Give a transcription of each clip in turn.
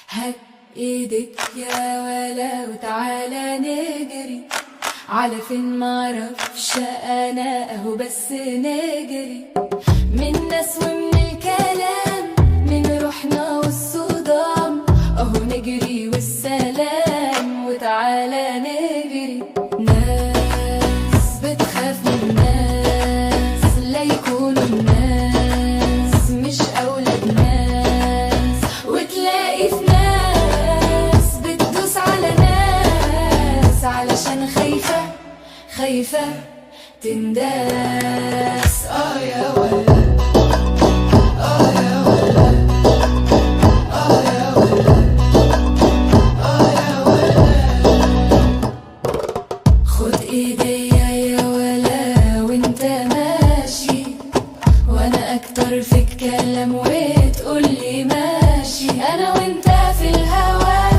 هات ايدك يا ولا وتعالى نجري على فين معرفش انا اهو بس نجري من ناس ومن الكلام من روحنا والصدام اهو نجري والسلام وتعالى نجري. ناس بتخاف من ناس لا يكونوا الناس مش اولاد ناس وتلاقي في ناس بتدوس على ناس علشان خايفة تنداس. يا ولا يا ولا يا ولا يا ولا خد ايديا يا ولا وانت ماشي وانا اكتر في الكلام وتقولي ماشي. انا وانت في الهوا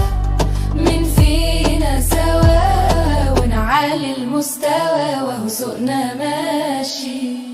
من فينا سوا ونعلي المستوى وهو سوقنا ماشي.